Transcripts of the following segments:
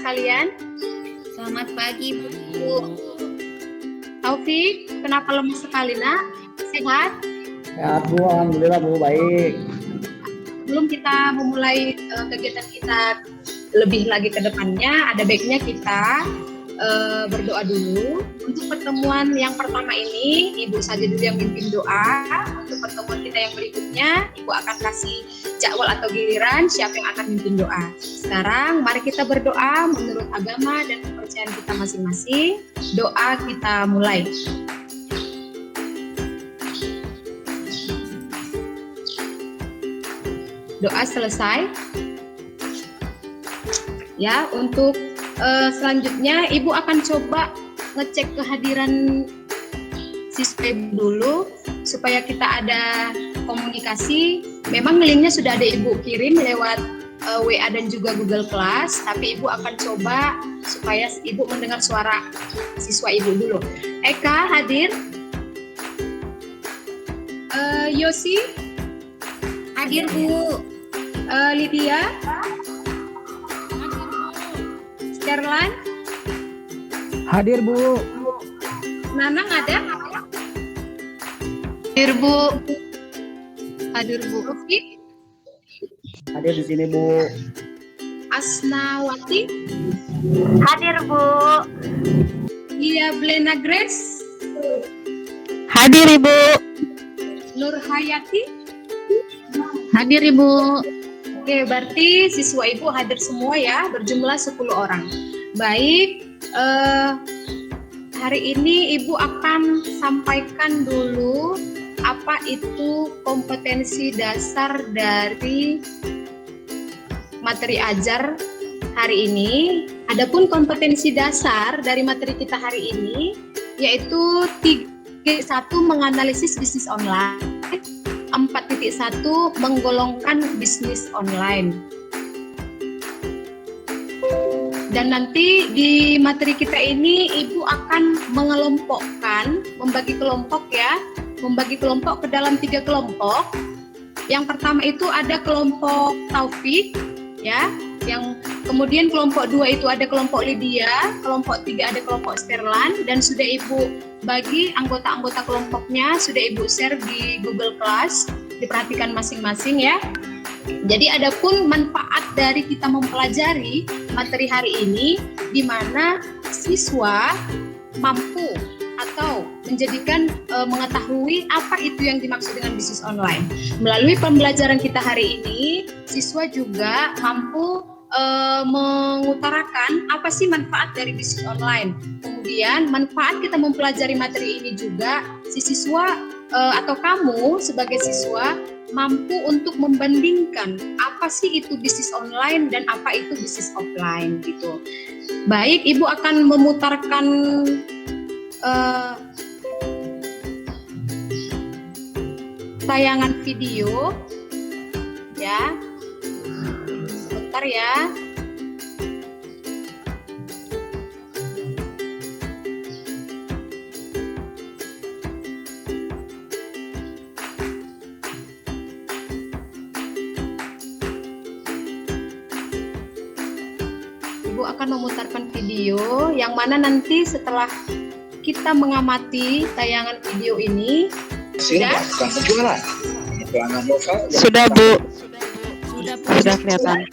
sekalian. Selamat pagi, Bu. Taufik, kenapa lemes sekali, Nak? Sehat? Sehat Bu, alhamdulillah Bu, baik. Sebelum kita memulai kegiatan kita lebih lagi ke depannya, ada baiknya kita berdoa dulu. Untuk pertemuan yang pertama ini, Ibu saja dulu yang mimpin doa. Untuk pertemuan kita yang berikutnya, Ibu akan kasih jadwal atau giliran siapa yang akan mimpin doa. Sekarang mari kita berdoa menurut agama dan kepercayaan kita masing-masing. Doa kita mulai. Doa selesai. Ya, untuk selanjutnya Ibu akan coba ngecek kehadiran siswa Ibu dulu supaya kita ada komunikasi. Memang linknya sudah ada Ibu kirim lewat WA dan juga Google Class, tapi Ibu akan coba supaya Ibu mendengar suara siswa Ibu dulu. Eka hadir? Yosi? Hadir, Bu. Lydia? Sterlan? Hadir Bu. Nanang ada? Hadir, Bu. Hadir Bu. Oke. Hadir di sini Bu. Asnawati? Hadir Bu. Iya, Blena Grace? Hadir, Ibu. Nur Hayati? Hadir, Ibu. Oke, berarti siswa Ibu hadir semua ya, berjumlah 10 orang. Baik, hari ini Ibu akan sampaikan dulu apa itu kompetensi dasar dari materi ajar hari ini. Adapun kompetensi dasar dari materi kita hari ini yaitu 3.1 menganalisis bisnis online, 4.1 menggolongkan bisnis online. Dan nanti di materi kita ini Ibu akan mengelompokkan, membagi kelompok ke dalam 3 kelompok. Yang pertama itu ada kelompok Taufik ya, yang kemudian kelompok 2 itu ada kelompok Lydia, kelompok 3 ada kelompok Sterlan, dan sudah Ibu bagi anggota-anggota kelompoknya, sudah Ibu share di Google Class, diperhatikan masing-masing ya. Jadi adapun manfaat dari kita mempelajari materi hari ini, di mana siswa mampu atau menjadikan mengetahui apa itu yang dimaksud dengan bisnis online. Melalui pembelajaran kita hari ini, siswa juga mampu mengutarakan apa sih manfaat dari bisnis online. Kemudian manfaat kita mempelajari materi ini juga, si siswa atau kamu sebagai siswa mampu untuk membandingkan apa sih itu bisnis online dan apa itu bisnis offline gitu. Baik, Ibu akan memutarkan tayangan video ya. Sebentar ya. Ibu akan memutarkan video yang mana nanti setelah kita mengamati tayangan video ini sudah penjualan pelanggan lokal Sudah, Bu. Sudah kelihatan.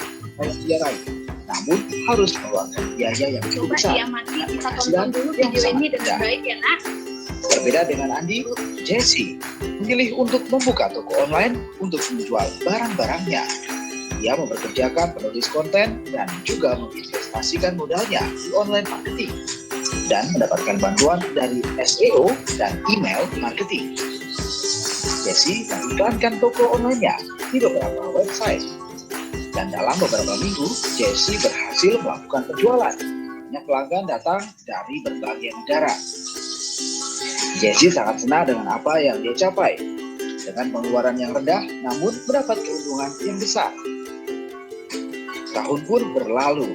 namun harus mengeluarkan biaya yang cukup coba besar. diamati, kita tonton dulu video ini dengan baik ya Nak. Berbeda dengan Andi, Jessie memilih untuk membuka toko online untuk menjual barang-barangnya. Ia mempekerjakan penulis konten dan juga menginvestasikan modalnya di online marketing dan mendapatkan bantuan dari SEO dan email marketing. Jessie mengiklankan toko online-nya di beberapa website. Dan dalam beberapa minggu, Jessie berhasil melakukan penjualan. Banyak pelanggan datang dari berbagai negara. Jessie sangat senang dengan apa yang dia capai. Dengan pengeluaran yang rendah, namun mendapat keuntungan yang besar. Tahun pun berlalu.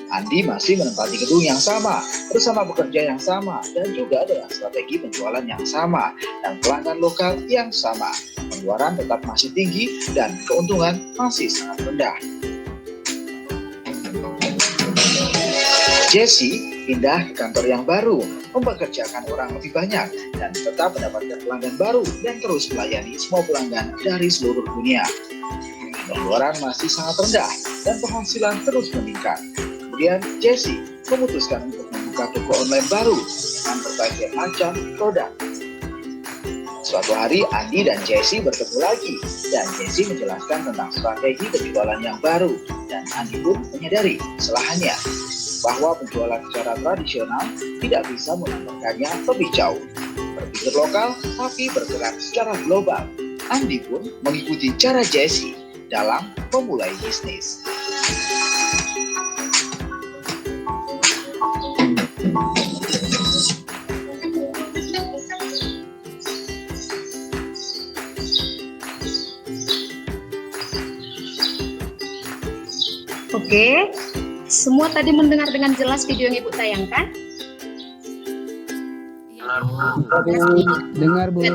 Andi masih menempati gedung yang sama, bersama pekerja yang sama, dan juga dengan strategi penjualan yang sama, dan pelanggan lokal yang sama. Pengeluaran tetap masih tinggi, dan keuntungan masih sangat rendah. Jessie pindah ke kantor yang baru, mempekerjakan orang lebih banyak, dan tetap mendapatkan pelanggan baru dan terus melayani semua pelanggan dari seluruh dunia. Pengeluaran masih sangat rendah dan penghasilan terus meningkat. Kemudian Jessie memutuskan untuk membuka toko online baru dengan berbagai macam produk. Suatu hari Andi dan Jessie bertemu lagi dan Jessie menjelaskan tentang strategi penjualan yang baru dan Andi pun menyadari kesalahannya bahwa penjualan secara tradisional tidak bisa mengantarkannya lebih jauh. Berpikir lokal tapi bergerak secara global. Andi pun mengikuti cara Jessie dalam memulai bisnis. Oke, semua tadi mendengar dengan jelas video yang Ibu tayangkan? Dengar Bu.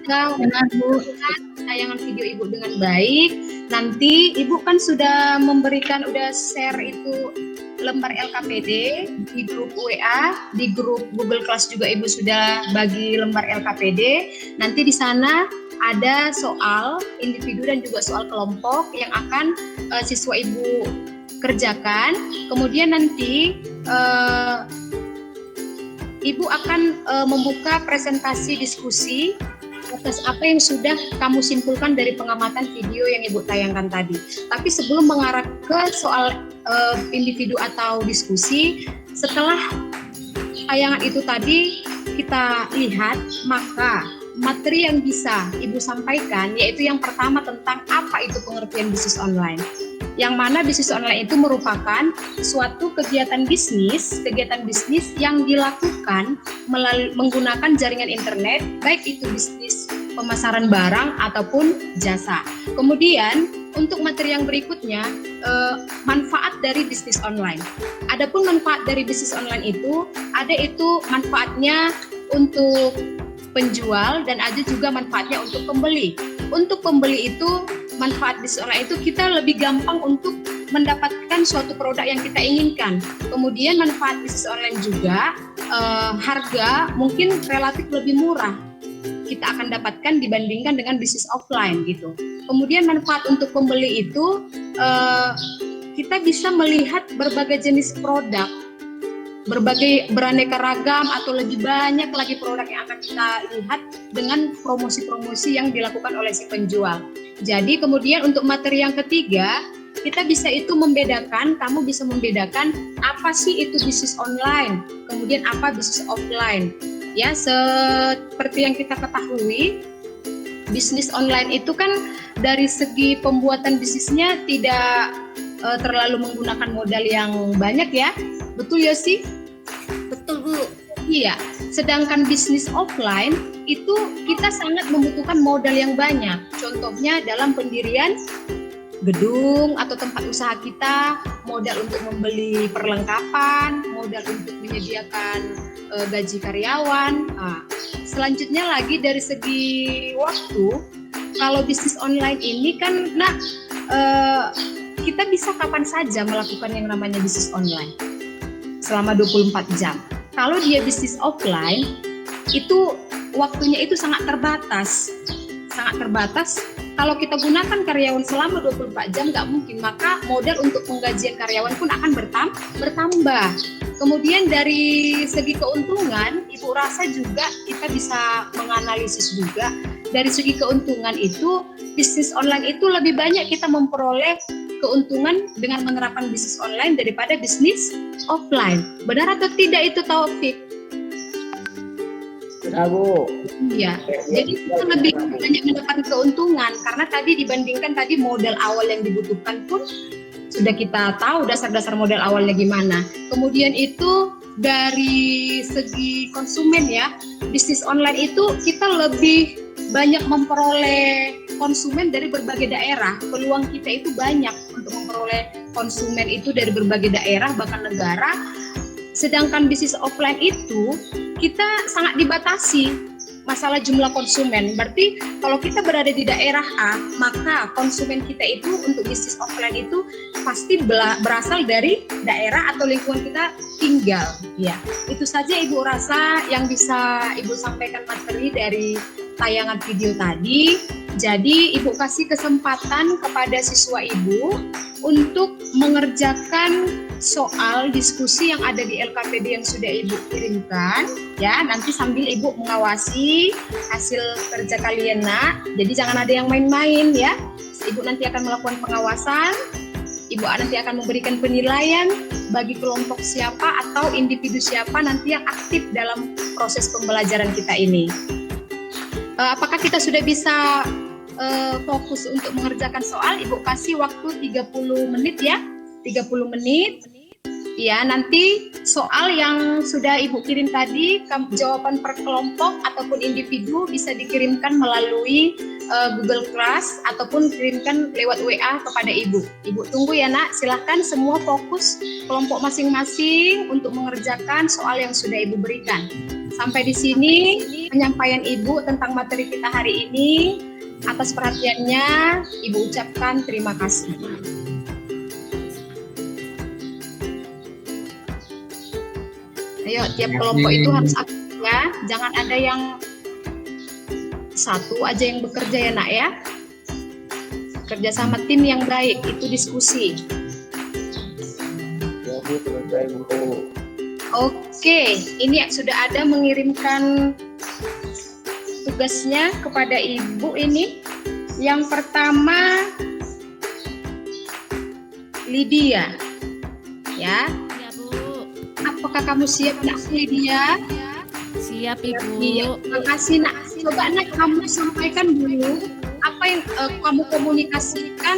Benar Bu, tayangan video Ibu dengan baik. Nanti Ibu kan sudah share itu lembar LKPD di grup WA, di grup Google Class juga Ibu sudah bagi lembar LKPD. Nanti di sana ada soal individu dan juga soal kelompok yang akan siswa Ibu kerjakan. Kemudian nanti Ibu akan membuka presentasi diskusi atas apa yang sudah kamu simpulkan dari pengamatan video yang Ibu tayangkan tadi. Tapi sebelum mengarah ke soal individu atau diskusi, setelah tayangan itu tadi kita lihat, maka materi yang bisa Ibu sampaikan yaitu yang pertama tentang apa itu pengertian bisnis online. Yang mana bisnis online itu merupakan suatu kegiatan bisnis yang dilakukan menggunakan jaringan internet, baik itu bisnis pemasaran barang ataupun jasa. Kemudian untuk materi yang berikutnya, manfaat dari bisnis online. Adapun manfaat dari bisnis online itu, ada itu manfaatnya untuk penjual dan ada juga manfaatnya untuk pembeli. Untuk pembeli itu, manfaat bisnis online itu kita lebih gampang untuk mendapatkan suatu produk yang kita inginkan. Kemudian manfaat bisnis online juga harga mungkin relatif lebih murah kita akan dapatkan dibandingkan dengan bisnis offline gitu. Kemudian manfaat untuk pembeli itu kita bisa melihat berbagai jenis produk, berbagai beraneka ragam atau lebih banyak lagi produk yang akan kita lihat dengan promosi-promosi yang dilakukan oleh si penjual. Jadi kemudian untuk materi yang ketiga, kita bisa itu kamu bisa membedakan apa sih itu bisnis online, kemudian apa bisnis offline. Ya, seperti yang kita ketahui, bisnis online itu kan dari segi pembuatan bisnisnya tidak terlalu menggunakan modal yang banyak ya. Betul ya sih? Betul Bu. Iya, sedangkan bisnis offline itu kita sangat membutuhkan modal yang banyak. Contohnya dalam pendirian gedung atau tempat usaha kita, modal untuk membeli perlengkapan, modal untuk menyediakan gaji karyawan. Selanjutnya lagi dari segi waktu, kalau bisnis online ini kan, kita bisa kapan saja melakukan yang namanya bisnis online selama 24 jam. Kalau dia bisnis offline, itu waktunya itu sangat terbatas. Kalau kita gunakan karyawan selama 24 jam nggak mungkin, maka modal untuk penggajian karyawan pun akan bertambah. Kemudian dari segi keuntungan, Ibu rasa juga kita bisa menganalisis juga dari segi keuntungan itu, bisnis online itu lebih banyak kita memperoleh keuntungan dengan menerapkan bisnis online daripada bisnis offline. Benar atau tidak itu Taufik? Benar Bu. Iya, jadi kita lebih banyak mendapatkan keuntungan karena tadi dibandingkan tadi modal awal yang dibutuhkan pun sudah kita tahu dasar-dasar modal awalnya gimana. Kemudian itu dari segi konsumen ya, bisnis online itu kita lebih banyak memperoleh konsumen dari berbagai daerah. Peluang kita itu banyak untuk memperoleh konsumen itu dari berbagai daerah bahkan negara. Sedangkan bisnis offline itu kita sangat dibatasi. masalah jumlah konsumen. Berarti kalau kita berada di daerah A, maka konsumen kita itu untuk bisnis offline itu pasti berasal dari daerah atau lingkungan kita tinggal. Ya, itu saja Ibu rasa yang bisa Ibu sampaikan materi dari tayangan video tadi. Jadi Ibu kasih kesempatan kepada siswa Ibu untuk mengerjakan soal diskusi yang ada di LKPD yang sudah Ibu kirimkan, ya. Nanti sambil Ibu mengawasi hasil kerja kalian, Nak. Jadi jangan ada yang main-main, ya. Ibu nanti akan melakukan pengawasan, Ibu nanti akan memberikan penilaian bagi kelompok siapa atau individu siapa nanti yang aktif dalam proses pembelajaran kita ini. Apakah kita sudah bisa fokus untuk mengerjakan soal? Ibu kasih waktu 30 menit ya, 30 menit. Ya, nanti soal yang sudah Ibu kirim tadi, jawaban per kelompok ataupun individu bisa dikirimkan melalui Google Class ataupun kirimkan lewat WA kepada Ibu. Ibu tunggu ya, Nak. Silahkan semua fokus kelompok masing-masing untuk mengerjakan soal yang sudah Ibu berikan. Sampai di sini penyampaian Ibu tentang materi kita hari ini. Atas perhatiannya, Ibu ucapkan terima kasih. Ayo, tiap kelompok itu harus aktif ya. Jangan ada yang satu aja yang bekerja ya, Nak ya. Kerja sama tim yang baik, itu diskusi. Ya Bu, selesai Bu. Oke, ini sudah ada mengirimkan tugasnya kepada Ibu ini. Yang pertama Lydia, ya. Ya Bu. Apakah kamu siap, Nak Lydia? Siap Ibu. Iya, terima kasih, Nak. Coba, Nak, kamu sampaikan dulu apa yang kamu komunikasikan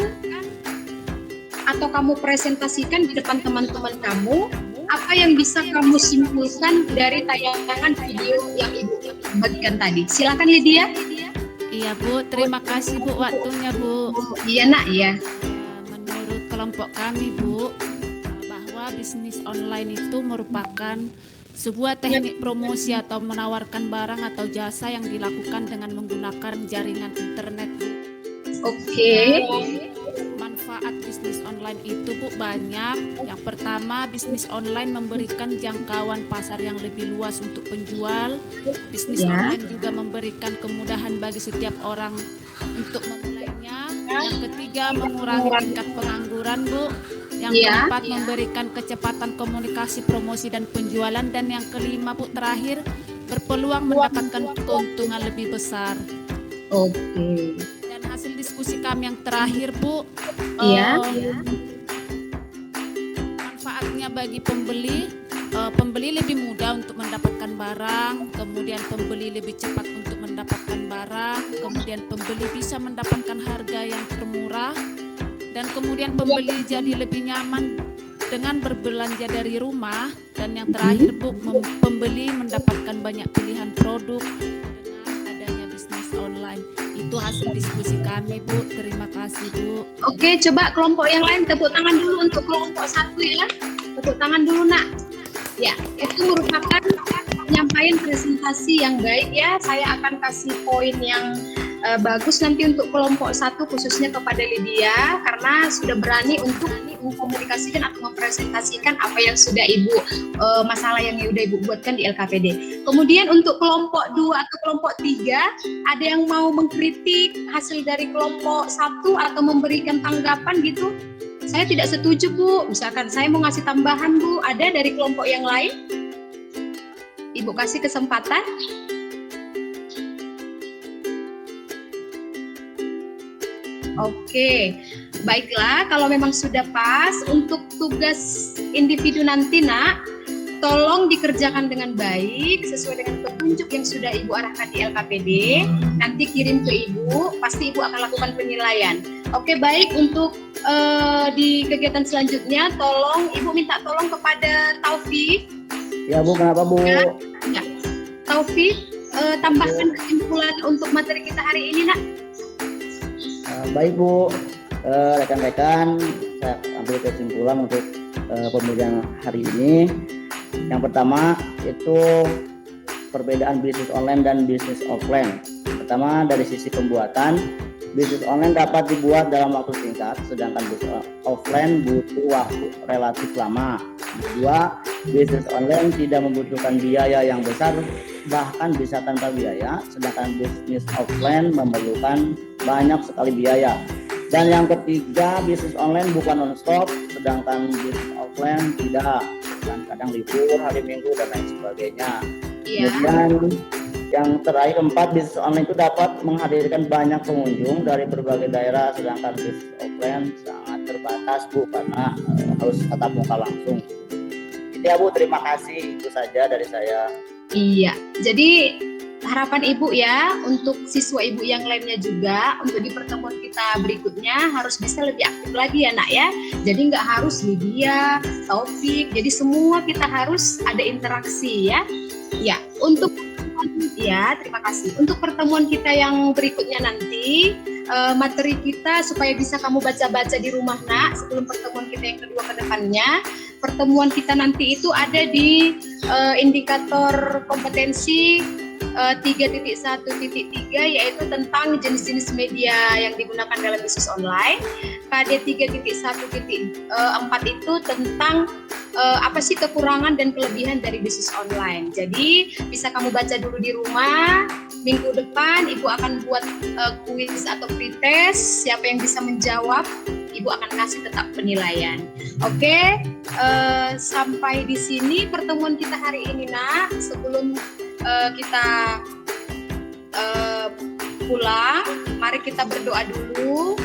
atau kamu presentasikan di depan teman-teman kamu. Apa yang bisa kamu simpulkan dari tayangan video yang Ibu bagikan tadi? Silakan Lydia. Iya Bu, terima kasih Bu waktunya Bu. Iya, Nak, ya. Menurut kelompok kami Bu, bahwa bisnis online itu merupakan sebuah teknik promosi atau menawarkan barang atau jasa yang dilakukan dengan menggunakan jaringan internet. Oke. Manfaat bisnis online itu Bu banyak. Yang pertama, bisnis online memberikan jangkauan pasar yang lebih luas untuk penjual. Bisnis online juga memberikan kemudahan bagi setiap orang untuk memulainya. Yang ketiga, mengurangi tingkat pengangguran Bu. Yang keempat, memberikan kecepatan komunikasi, promosi dan penjualan. Dan yang kelima Bu, terakhir, berpeluang mendapatkan keuntungan lebih besar. Oke. Dan hasil diskusi kami yang terakhir Bu, manfaatnya bagi pembeli, pembeli lebih mudah untuk mendapatkan barang, kemudian pembeli lebih cepat untuk mendapatkan barang, kemudian pembeli bisa mendapatkan harga yang termurah, dan kemudian pembeli jadi lebih nyaman dengan berbelanja dari rumah. Dan yang terakhir Bu, pembeli mendapatkan banyak pilihan produk dengan adanya bisnis online. Itu hasil diskusi kami Bu, terima kasih Bu. Oke, coba kelompok yang lain tepuk tangan dulu untuk kelompok satu ya. Tepuk tangan dulu, Nak. Ya, itu merupakan penyampaian presentasi yang baik ya. Saya akan kasih poin yang bagus nanti untuk kelompok satu khususnya kepada Lydia karena sudah berani untuk mengkomunikasikan atau mempresentasikan apa yang sudah Ibu masalah yang sudah Ibu buatkan di LKPD. Kemudian untuk kelompok 2 atau kelompok 3 ada yang mau mengkritik hasil dari kelompok 1 atau memberikan tanggapan gitu. Saya tidak setuju Bu, misalkan saya mau ngasih tambahan Bu, ada dari kelompok yang lain? Ibu kasih kesempatan. Oke, baiklah kalau memang sudah pas untuk tugas individu nanti Nak, tolong dikerjakan dengan baik sesuai dengan petunjuk yang sudah Ibu arahkan di LKPD. Nanti kirim ke Ibu, pasti Ibu akan lakukan penilaian. Oke, baik untuk di kegiatan selanjutnya, tolong Ibu minta tolong kepada Taufik. Ya Bu, kenapa Bu? Ya. Taufik, tambahkan kesimpulan untuk materi kita hari ini Nak. Baik Bu, rekan-rekan, saya ambil kesimpulan untuk pembelajaran hari ini. Yang pertama itu perbedaan bisnis online dan bisnis offline. Pertama, dari sisi pembuatan, bisnis online dapat dibuat dalam waktu singkat, sedangkan bisnis offline butuh waktu relatif lama. Kedua, bisnis online tidak membutuhkan biaya yang besar, bahkan bisa tanpa biaya, sedangkan bisnis offline memerlukan banyak sekali biaya. Dan yang ketiga, bisnis online bukan non-stop, sedangkan bisnis offline tidak, kadang-kadang libur, hari Minggu, dan lain sebagainya. Iya. Kemudian yang terakhir, keempat, bisnis online itu dapat menghadirkan banyak pengunjung dari berbagai daerah, sedangkan bisnis offline sangat terbatas, Bu, karena harus tatap muka langsung. Itu ya, Bu, terima kasih. Itu saja dari saya. Iya, jadi harapan Ibu ya untuk siswa Ibu yang lainnya juga untuk di pertemuan kita berikutnya harus bisa lebih aktif lagi ya nak ya. Jadi nggak harus Lydia, Taufik, jadi semua kita harus ada interaksi ya. Ya, untuk ya terima kasih. Untuk pertemuan kita yang berikutnya nanti materi kita supaya bisa kamu baca-baca di rumah nak sebelum pertemuan kita yang kedua ke depannya. Pertemuan kita nanti itu ada di indikator kompetensi 3.1.3 yaitu tentang jenis-jenis media yang digunakan dalam bisnis online. KD 3.1.4 itu tentang apa sih kekurangan dan kelebihan dari bisnis online. Jadi bisa kamu baca dulu di rumah. Minggu depan Ibu akan buat kuis atau pretest. Siapa yang bisa menjawab, Ibu akan kasih tetap penilaian. Oke, sampai di sini pertemuan kita hari ini nak. Sebelum kita pulang, mari kita berdoa dulu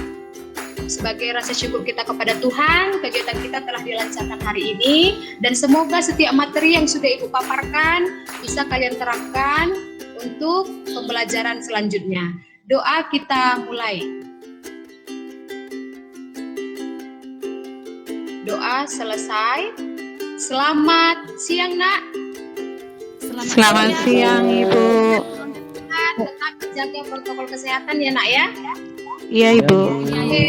sebagai rasa syukur kita kepada Tuhan. Kegiatan kita telah dilancarkan hari ini dan semoga setiap materi yang sudah Ibu paparkan bisa kalian terapkan untuk pembelajaran selanjutnya. Doa kita mulai. Doa selesai. Selamat siang nak. Selamat siang Ibu. Tetap jaga protokol kesehatan ya nak ya. Iya Ibu. Oke.